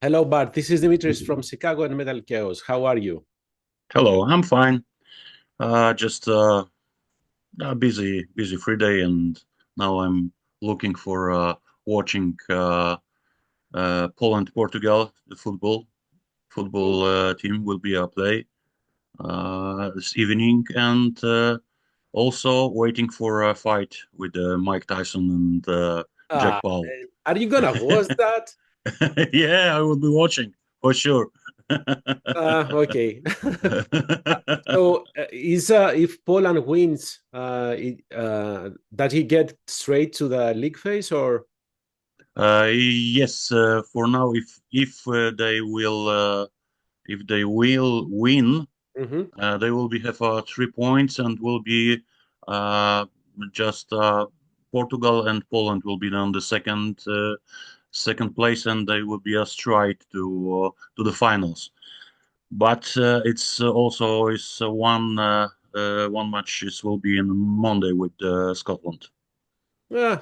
Hello, Bart. This is Dimitris from Chicago and MetalKaoz. How are you? Hello, I'm fine. Just a busy free day, and now I'm looking for watching Poland Portugal. The football team will be a play this evening, and also waiting for a fight with Mike Tyson and Jack Paul. Are you gonna host that? Yeah, I will be watching for sure. Okay. So, is if Poland wins, that he get straight to the league phase, or Yes, for now, if they will win, Mhm. they will be have 3 points and will be uh, just Portugal and Poland will be on the second place, and they will be a straight to the finals. But it's also is one match. This will be in Monday with Scotland.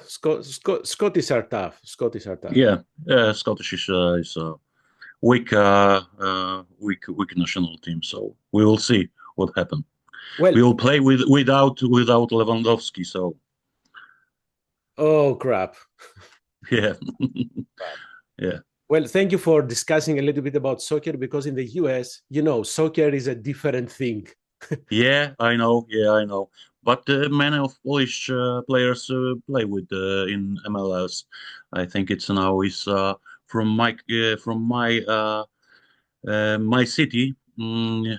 Scottish are tough. Scottish are tough. Yeah, Scottish is a weak national team. So we will see what happens. Well, We will play without Lewandowski. So oh crap. yeah, Crap. yeah, Well, thank you for discussing a little bit about soccer because in the US, soccer is a different thing. yeah. I know. Yeah, I know. But many of Polish players play with in MLS. I think it's now is from my city.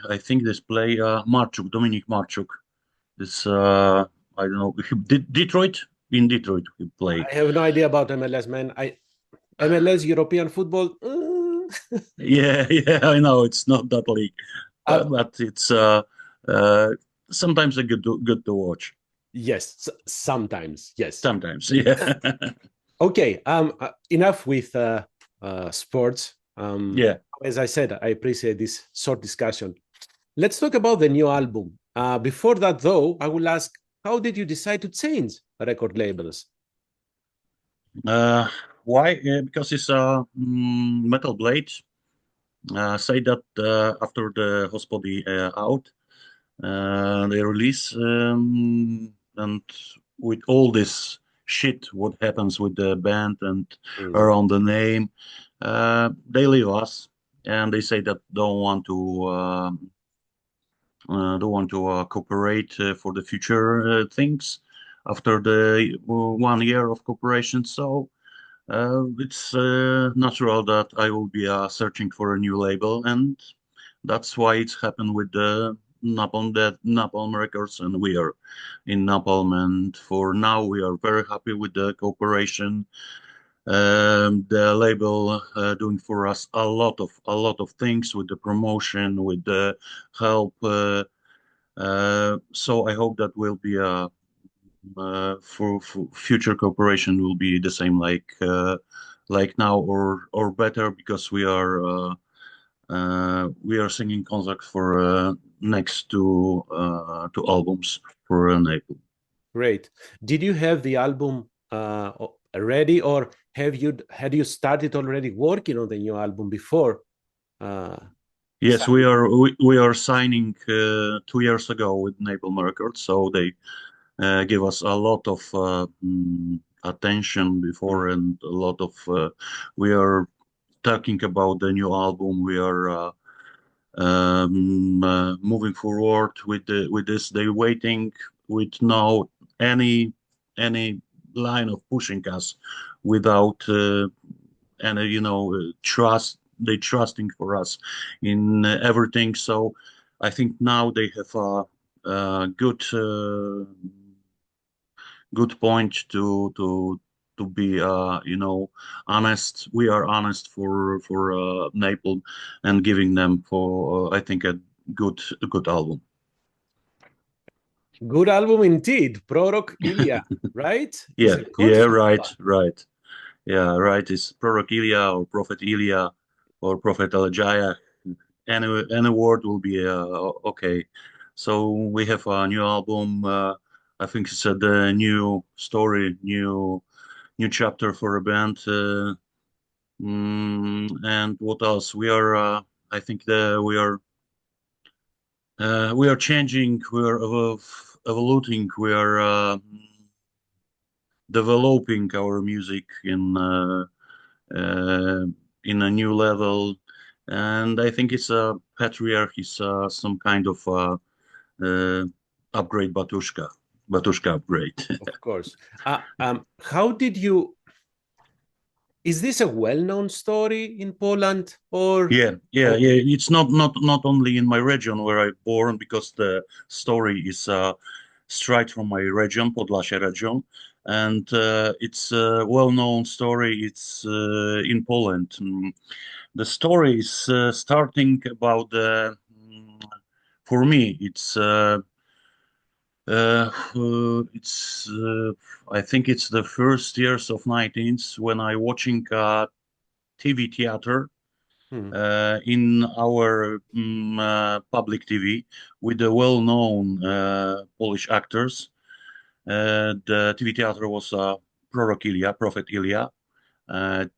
I think this play Dominik Marchuk. This I don't know. Detroit in Detroit we play. I have no idea about MLS, man. MLS European football. Yeah, yeah, I know it's not that league, Uh, but it's uh, sometimes a good to watch. yes, sometimes, yes. Sometimes, yeah, Okay, enough with sports. yeah. As I said, I appreciate this short discussion. Let's talk about the new album. Before that, though, I will ask, how did you decide to change record labels? Uh, why? Because it's Metal Blade. Say that after the Hospody out, they release and with all this shit, what happens with the band and Mm. around the name, they leave us and they say that don't want to cooperate for the future things after the 1 year of cooperation. So it's natural that I will be searching for a new label, and that's why it's happened with the Napalm Records, and we are in Napalm. And for now, we are very happy with the cooperation. The label doing for us a lot of things with the promotion, with the help. So I hope that will be for future cooperation will be the same like now or better because we are singing contract for next two albums for Napalm. Great. Did you have the album ready, or had you started already working on the new album before? Uh, Yes, we signing? are we are signing 2 years ago with Napalm Records, so they give us a lot of attention before and a lot of we are talking about the new album. We are moving forward with this. They waiting with no any line of pushing us without any trust. They trusting for us in everything. So I think now they have a good point to be honest. We are honest for Napalm and giving them for I think a good album. Good album indeed. Prorok Ilja, right? Is Yeah, a yeah, concept right, band. right. Yeah, right. It's Prorok Ilja or Prophet Ilya or Prophet Elijah. Any word will be okay. So we have a new album. I think it's the new story, new chapter for a band. And what else? We are, I think we are changing, we are evolving, we are developing our music uh, in a new level. And I think it's a Patriarkh is some kind of upgrade, BATUSHKA upgrade. Of course. How did you? Is this a well-known story in Poland, or? Yeah. It's not only in my region where I born, because the story is straight from my region, Podlasie region, and it's a well-known story. It's in Poland. The story is starting about for me. It's I think it's the first years of 19th when I watching TV theater Hmm. in our public TV with the well-known Polish actors. The TV theater was Prorok Ilja, Prophet Ilja.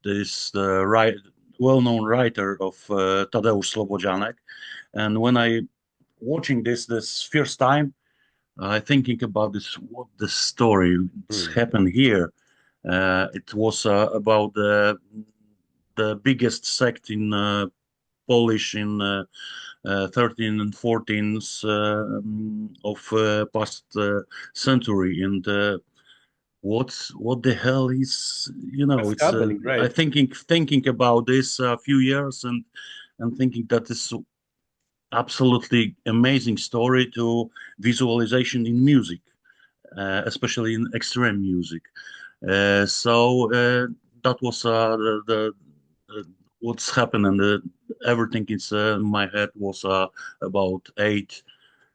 This the well-known writer of Tadeusz Slobodzianek. And when I watching this first time, I thinking about this, what the story it's Hmm. happened here. It was about the biggest sect in Polish in 13 and 14th of past century, and what the hell is, What's it's happening, I right? thinking about this a few years, and thinking that is absolutely amazing story to visualization in music, especially in extreme music. So that was the what's happened, and everything is in my head was about 8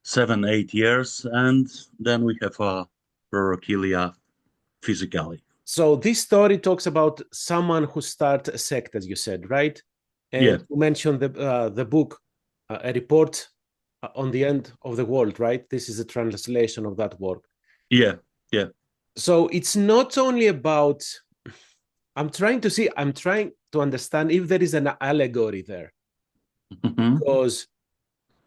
7 8 years, and then we have Prorok Ilja physically. So this story talks about someone who starts a sect, as you said, right? Yeah, And you mentioned the book, a report on the end of the world, right? This is a translation of that work. yeah, yeah. So it's not only about. I'm trying to understand if there is an allegory there, Mhm. because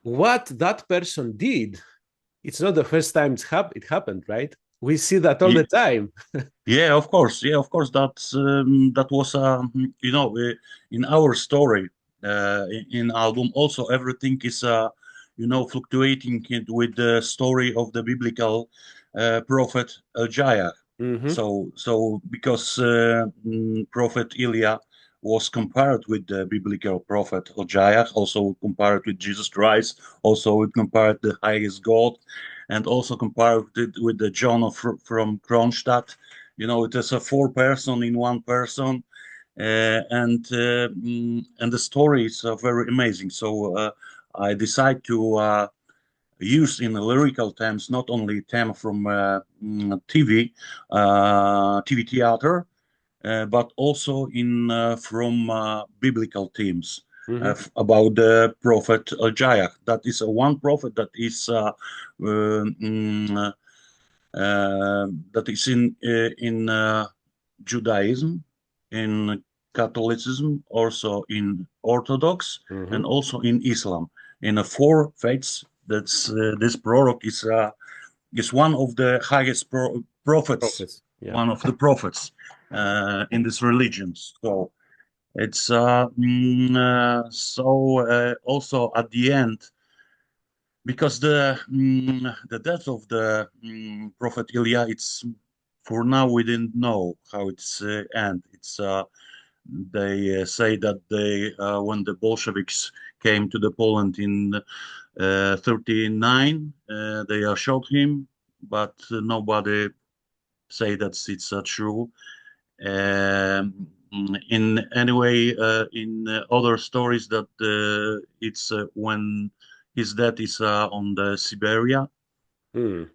what that person did, it's not the first time it happened, right? We see that all the Ye- time. Yeah, of course. Yeah, of course. That was in our story in album. Also, everything is fluctuating with the story of the biblical prophet Elijah. Mm-hmm. So because Prophet Ilya was compared with the biblical prophet Elijah, also compared with Jesus Christ, also compared the highest God, and also compared with the John from Kronstadt. It is a four person in one person, and the story is very amazing. So I decide to use in lyrical terms not only theme from TV theater, but also in from biblical themes. Mm-hmm. About the prophet Elijah. That is one prophet that is that is in Judaism, in Catholicism, also in Orthodox, Mm-hmm. and also in Islam. In the four faiths, that's this prorok is one of the highest prophets, Prophets. Yeah. one of the prophets in this religion. So it's also at the end, because the death of the prophet Ilya, it's for now we didn't know how it's end. It's they say that they when the Bolsheviks came to the Poland in 39, they shot him, but nobody say that it's true. In anyway, in other stories that it's when his death is on the Siberia. Mm.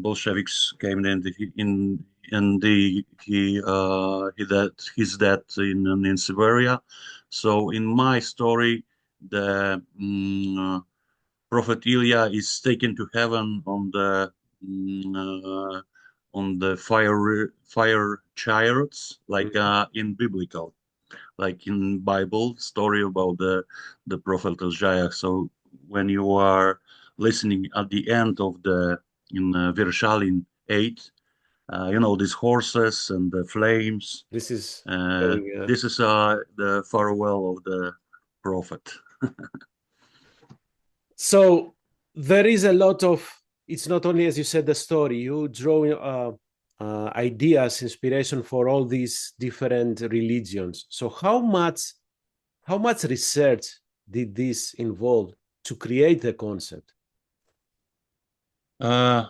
Bolsheviks came in the he that his death in Siberia. So in my story, the Prophet Ilya is taken to heaven mm, on the fire chariots, like in biblical. like in Bible story about the prophet Isaiah. So when you are listening at the end of the in Vershalin 8, these horses and the flames. This is going, This is the farewell of the prophet. so there is a lot of, it's not only, as you said, the story, you draw ideas, inspiration for all these different religions. So how much research did this involve to create the concept? I'm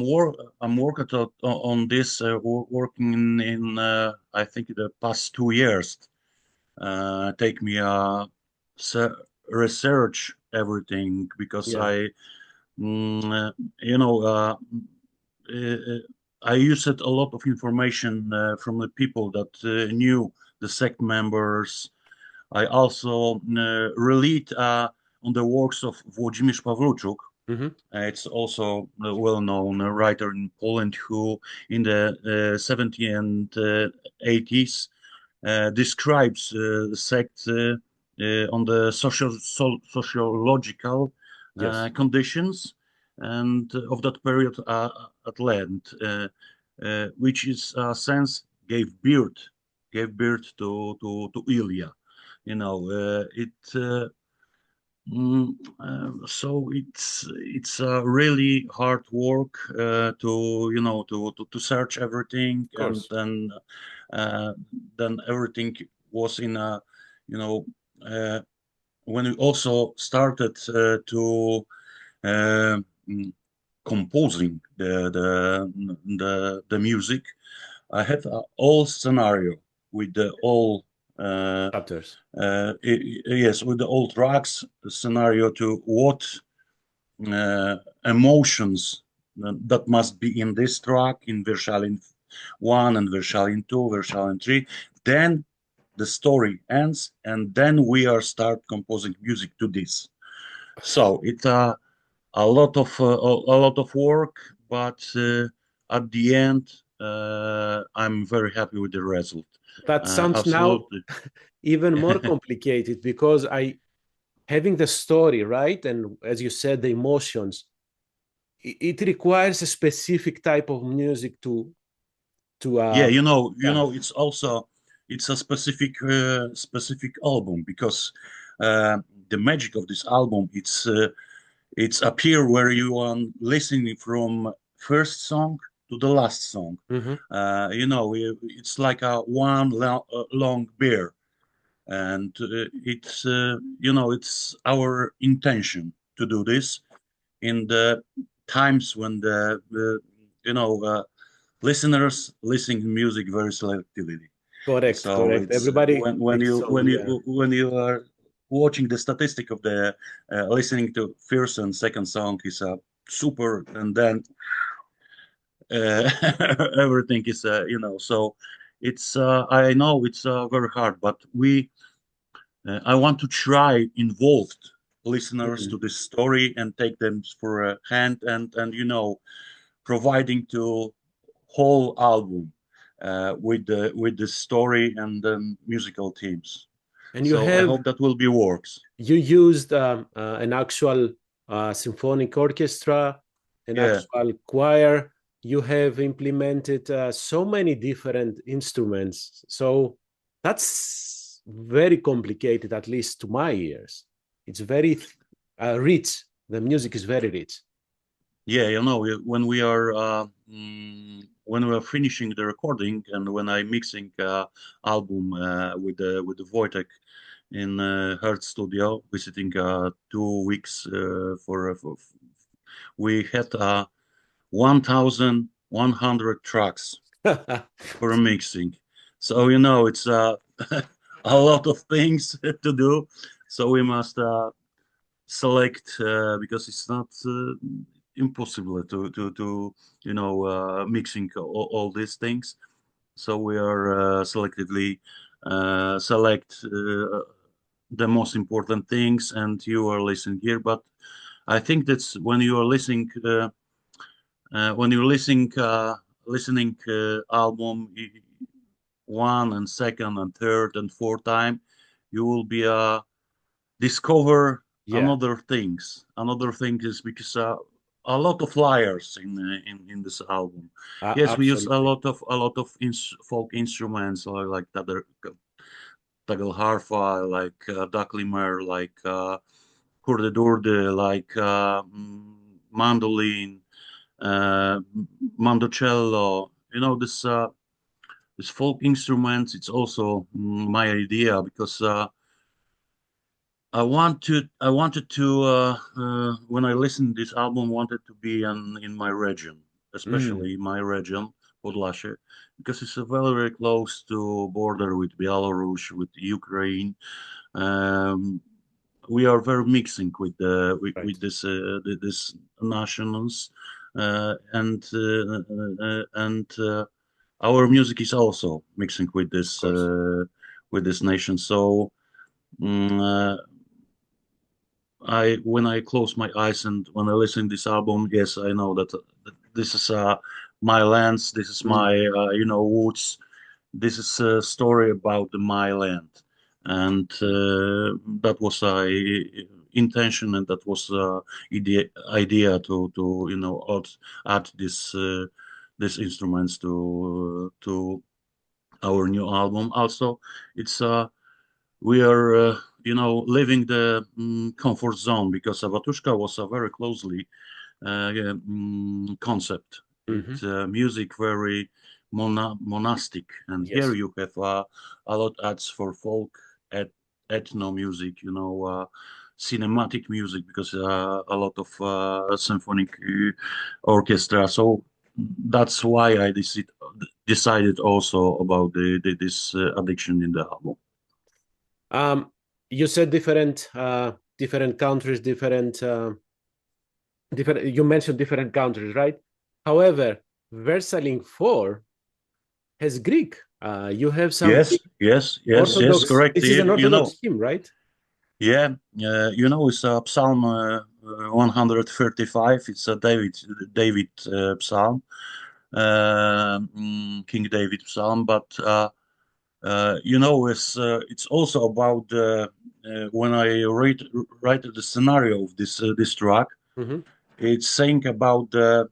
working on this, working in I think the past 2 years. Take me research everything because Yeah. mm, uh, you know, uh, I used a lot of information from the people that knew the sect members. I also relate on the works of Włodzimierz Pawluczuk. It's also a well-known writer in Poland who, in the 70s and 80s, describes the sect on the sociological Yes. conditions and of that period at land, which is a sense gave birth to Ilya. So it's a really hard work to search everything, Of and course. then everything was in a you know when we also started to uh, mm, composing the music. I had a whole scenario with the all Chapters. yes, with the old tracks scenario to what emotions that must be in this track in Vershalin 1 and Vershalin 2, Vershalin 3. Then the story ends, and then we are start composing music to this. So it's a lot of work, but at the end, I'm very happy with the result. That sounds now Absolutely. even more complicated because having the story, right? And as you said, the emotions, it requires a specific type of music to Yeah, yeah. it's a specific album because uh, the magic of this album it's appear where you are listening from first song to the last song. Mhm. It's like a one long beer, and it's our intention to do this in the times when the listeners listening to music very selectively. Correct, So correct. it's Everybody when picks you something. Yeah. when you are watching the statistic of the listening to first and second song is super, and then everything is So it's I know it's very hard, but I want to try involved listeners to Mhm. this story and take them for a hand and providing to whole album with the story and the musical themes. And you So I have hope that will be works. you used an actual symphonic orchestra, an Yeah, actual choir. You have implemented so many different instruments. So that's very complicated, at least to my ears. It's very rich. The music is very rich. yeah. When we are finishing the recording and when I mixing album with the Wojtek in Hertz Studio, visiting 2 weeks we had 1,100 tracks for mixing. So it's a lot of things to do. So we must select because it's not impossible to mixing all these things. So we are selectively select the most important things, and you are listening here. But I think that's when you are listening. When you're listening album, one and second and third and fourth time, you will be discover another things. Another thing is because a lot of liars in this album. Yes, we use Absolutely. a lot of folk instruments like tagelharfa, like daklimer, like kurde like mandolin, mandocello. You know this folk instruments. It's also my idea because I wanted to when I listened to this album, wanted to be in my region, especially my region, Podlasie, because it's very close to border with Belarus, with Ukraine. We are very mixing with this nationals, and our music is also mixing with this nation. So. When I close my eyes and when I listen to this album, yes, I know that this is my lands, this is my woods, this is a story about my land, and that was intention, and that was idea to add these instruments to our new album. Also, it's we are leaving the comfort zone because BATUSHKA was a very closely concept. It's music very monastic, and here you have a lot ads for folk, ethno music, cinematic music, because a lot of symphonic orchestra. So that's why I decided also about this addiction in the album. You said different countries, different. You mentioned different countries, right? However, Versailles 4 has Greek. You have some. Yes, Orthodox, correct. This is an Orthodox hymn, right? Yeah, it's Psalm 135. It's a David psalm, King David psalm. But it's also about when I write the scenario of this track. It's saying about the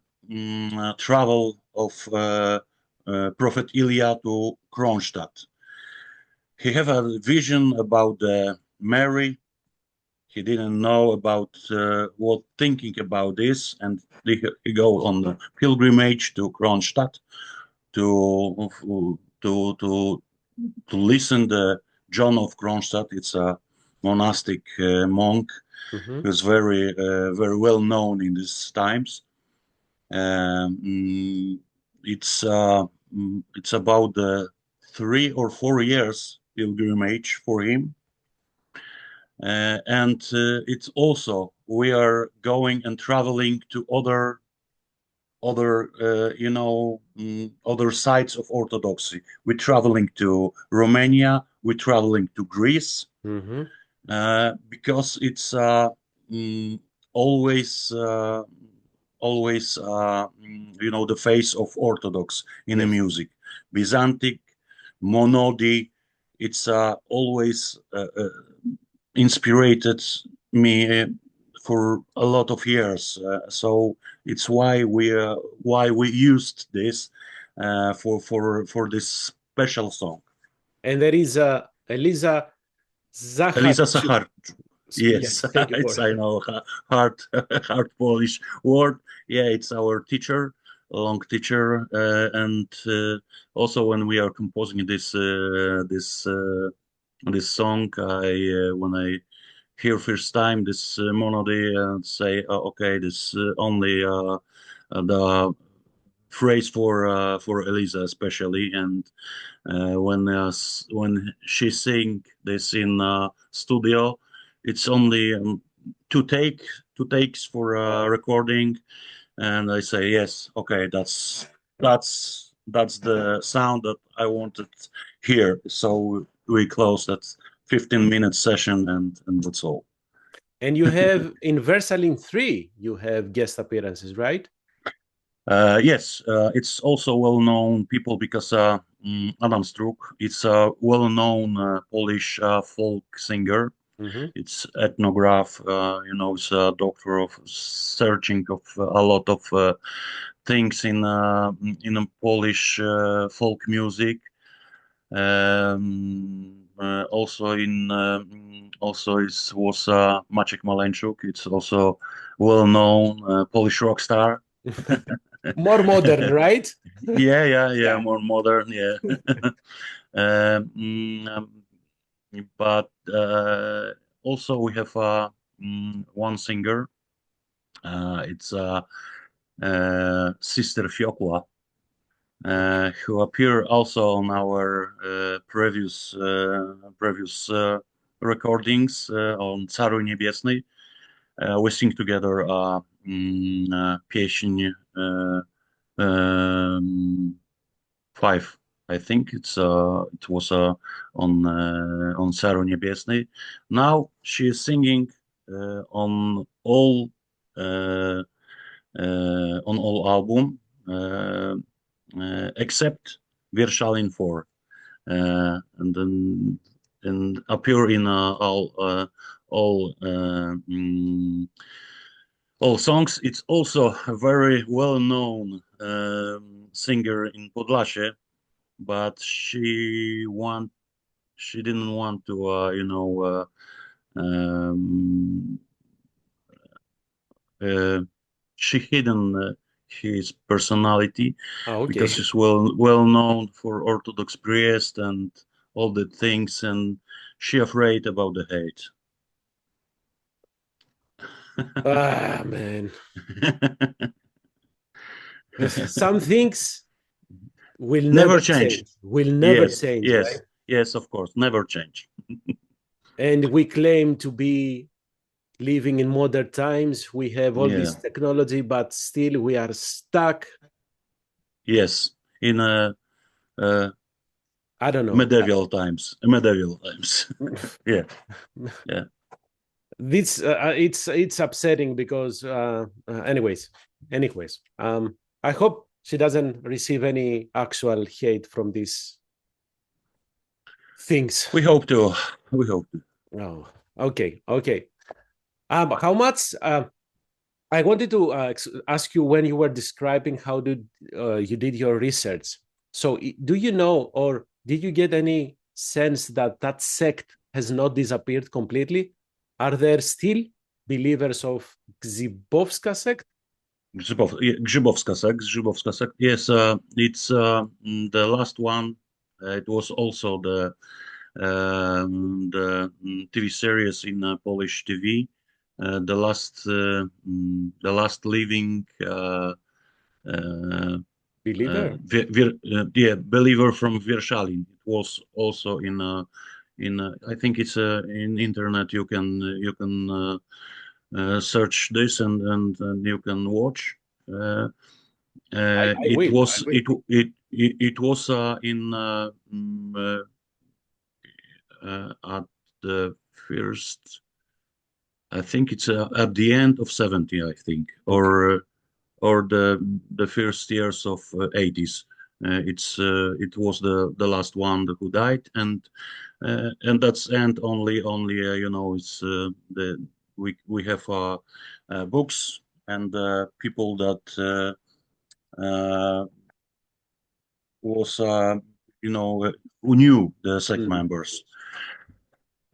travel of Prophet Ilja to Kronstadt. He have a vision about Mary. He didn't know about what thinking about this, and he go on the pilgrimage to Kronstadt to listen the John of Kronstadt. It's a monastic monk who's very well known in these times. It's about 3 or 4 years pilgrimage for him, and it's also we are going and traveling to other other sides of Orthodoxy. We're traveling to Romania, we're traveling to Greece, because it's always the face of Orthodox in the music. Byzantic, monody, it's always inspired me for a lot of years. So it's why we used this for this special song. And there is Eliza Zachar. Yes, it's I know hard Polish word. Yeah, it's our teacher, a long teacher, and also when we are composing this song, when I hear first time this melody and say, okay, this only the phrase for Eliza especially, and when she sing this in studio, it's only two takes for recording, and I say yes, okay, that's the sound that I wanted here. So we close that 15-minute session, and that's all. And you have in Versailles 3, you have guest appearances, right? Yes, it's also well-known people because Adam Struk is a well-known Polish folk singer. Mhm. It's ethnograph, it's a doctor of searching of a lot of things in Polish folk music. Also was Maciek Maleńczuk. It's also well-known Polish rock star. More modern, right? Yeah, Yeah. more modern, yeah. But also we have one singer. It's Sister Fiokła, who appear also on our previous recordings on Caru Niebiesnej. We sing together pieśń five. I think it was on Caru Niebiesnej. Now she is singing on all album except Wiershalin 4, and then appear in all songs. It's also a very well-known singer in Podlasie, but she didn't want to she hidden his personality Okay. because he's well known for Orthodox priest and all the things, and she afraid about the hate. Ah, man. Some things will Never never change. change. Will never Yes, change, right? yes, of course, never change. And we claim to be living in modern times. We have all Yeah, this technology, but still we are stuck. yes, in I don't know. medieval times. Medieval times. Yeah, yeah. This it's upsetting because anyways, I hope she doesn't receive any actual hate from these things. We hope to. We hope to. Oh, okay. How much I wanted to ask you when you were describing how did you did your research. So do you know, or did you get any sense that that sect has not disappeared completely? Are there still believers of Grzybowska sect? Grzybowska sect. Grzybowska sect. Yes, it's the last one. It was also the TV series in Polish TV. The last living Believer? believer from Wierszalin. It was also in I think it's in internet. You can search this and you can watch. I It will. I was will. it was at the first. I think it's at the end of 70, I think, Okay. or the first years of 80s. It was the last one who died, and that's and only it's the we have books and people that was who knew the sect Mm. members.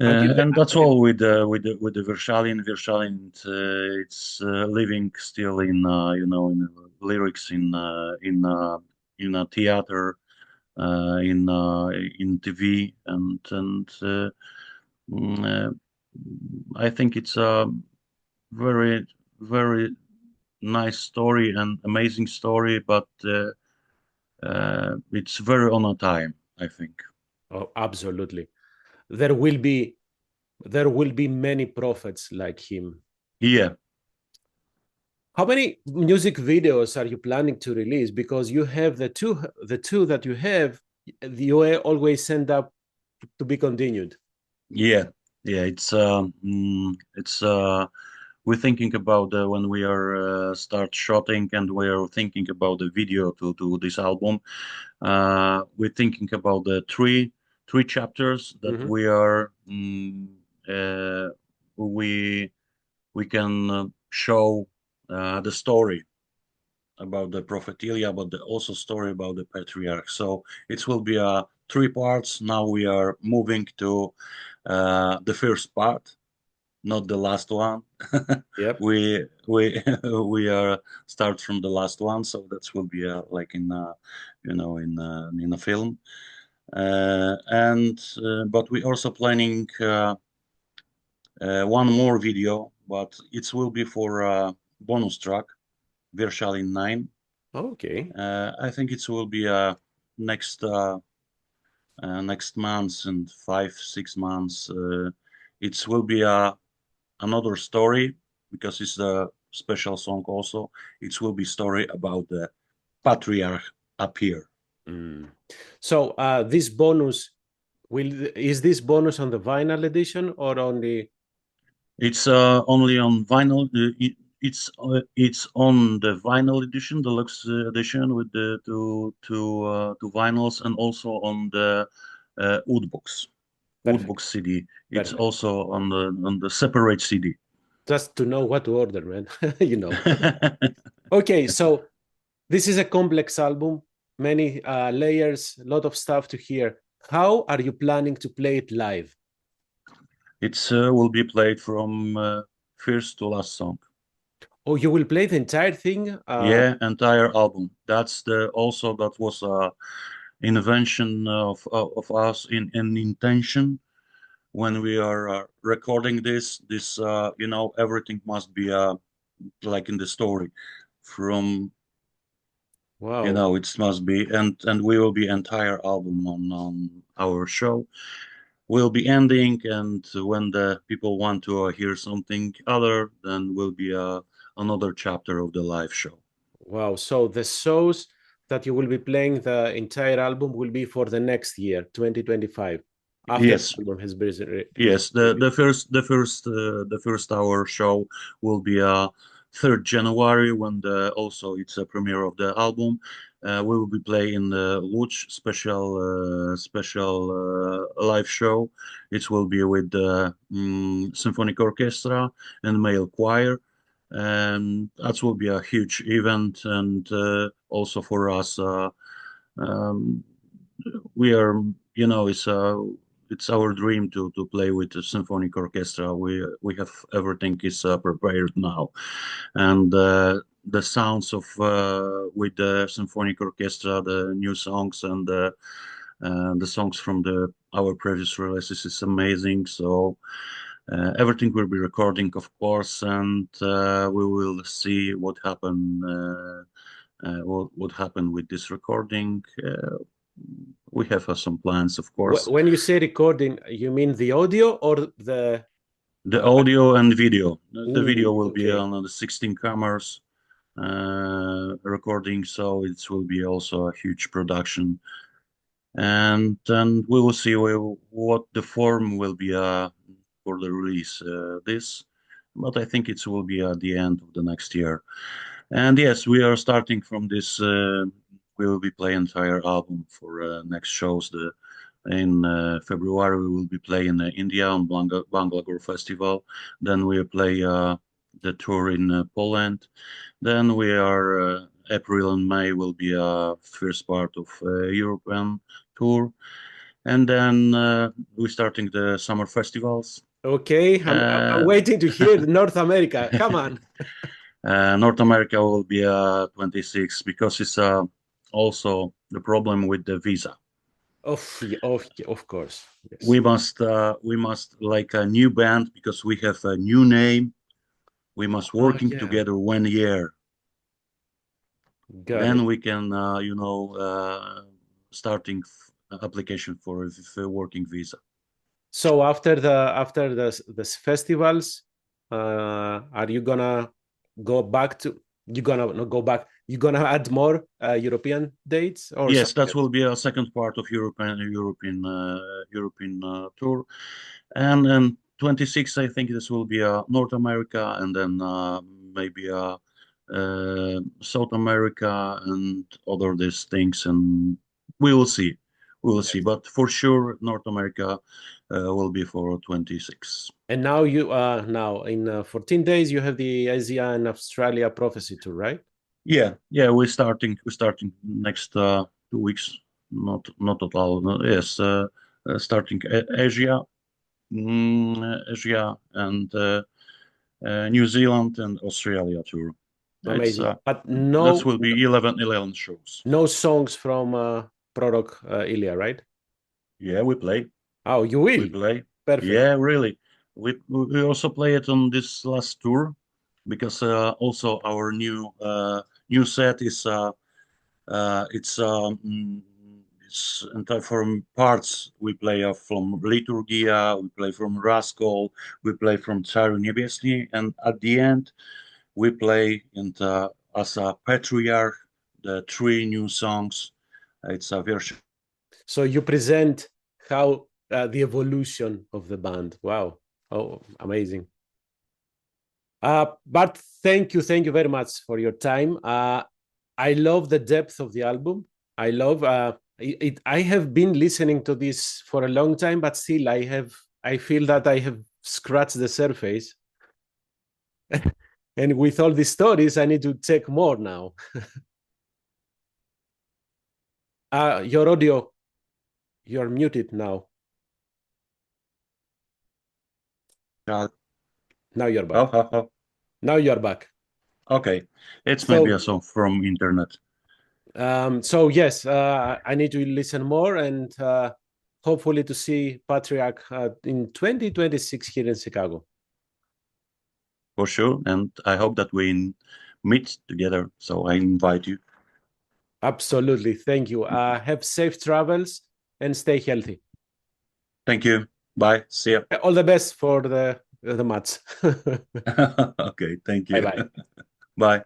Until And that's all with the Vershalin. Vershalin, it's living still in in lyrics in a theater, in TV, and mm, uh, I think it's a very very nice story and amazing story, but it's very on a time, I think. Oh, absolutely. There will be there will be many prophets like him. Yeah. How many music videos are you planning to release? Because you have the two that you have, you always send up to be continued. Yeah, yeah, it's we're thinking about when we are start shooting, and we are thinking about the video to this album. We're thinking about the three chapters that we are we can show the story about the Prophet Ilja, but also story about the Patriarch. So it will be three parts. Now we are moving to the first part, not the last one. Yep. we we are start from the last one, so that will be like in you know, in a film. But we also planning one more video, but it will be for bonus track, Versalin 9. Okay. I think it will be next next month, in 5-6 months. It will be another story, because it's a special song also. It will be story about the Patriarch appear. So this bonus is this bonus on the vinyl edition or on the? It's only on vinyl. It's on the vinyl edition, deluxe edition, with the two vinyls, and also on the Woodbox CD. It's Perfect. also on the separate CD. Just to know what to order, man. You know. Okay, so this is a complex album, many layers, a lot of stuff to hear. How are you planning to play it live? It will be played from first to last song. Oh, you will play the entire thing? Yeah, entire album. That's also that was a invention of us in intention. When we are recording this, you know, everything must be like in the story from. Wow. You know, it must be, and we will be entire album on our show. We'll be ending, and when the people want to hear something other, then will be another chapter of the live show. Wow. So the shows that you will be playing the entire album will be for the next year, 2025. After Yes. the album has been Yes, the first hour show will be 3rd January, when also it's a premiere of the album. We will be playing the Łódź special live show. It will be with the symphonic orchestra and male choir, and that will be a huge event. And also for us, we are, you know, it's our dream to play with the symphonic orchestra. We have everything is prepared now, and the sounds of with the symphonic orchestra, the new songs, and the songs from our previous releases is amazing. So everything will be recording, of course, and we will see what happened. What happened with this recording? We have some plans, of course. When you say recording, you mean the audio or the audio and video? The video will okay. be on the 16 cameras recording, so it will be also a huge production. And then we will see what the form will be for the release. But I think it will be at the end of the next year. And yes, we are starting from this. We will be playing entire album for next shows. In February we will be playing in India on Bangalore Festival. Then we play the tour in Poland. Then we are April and May will be first part of European tour, and then we're starting the summer festivals. Okay, I'm waiting to hear North America. Come on. North America will be 26, because it's also the problem with the visa. Of course. Yes. We must like a new band, because we have a new name. We must working together 1 year. Then we can you know, starting application for a working visa. So after the festivals, are you gonna go back to? You're gonna not go back. You're gonna add more European dates, or yes, that will be a second part of European tour, and 26, I think this will be North America, and then maybe South America and other these things, and we will see. We will see, but for sure, North America will be for 26. And now you now in 14 days you have the Asia and Australia prophecy tour, right? Yeah, we're starting next 2 weeks. Not at all. No, yes, starting Asia, Asia and New Zealand and Australia tour. Amazing. But that will be 11 shows. No songs from Prorok Ilja, right? Yeah, we play. Oh, you will? We play. Perfect. Yeah, really. We also play it on this last tour because also our new set is it's entire from parts. We play from Liturgia, we play from Rascal, we play from Tsary Niebiesny, and at the end we play as a Patriarkh the 3 new songs. It's a version. So you present how the evolution of the band. Wow. Oh, amazing. But thank you very much for your time. I love the depth of the album. I love it. I have been listening to this for a long time, but still I feel that I have scratched the surface. And with all these stories, I need to check more now. Your audio, you're muted now. Now you're back. Now you're back. Okay, it's maybe a song from internet. So yes, I need to listen more and hopefully to see Patriarkh in 2026 here in Chicago. For sure, and I hope that we meet together. So I invite you. Absolutely, thank you. Have safe travels and stay healthy. Thank you. Bye. See you. All the best for the match. Okay, thank you. Bye-bye. Bye.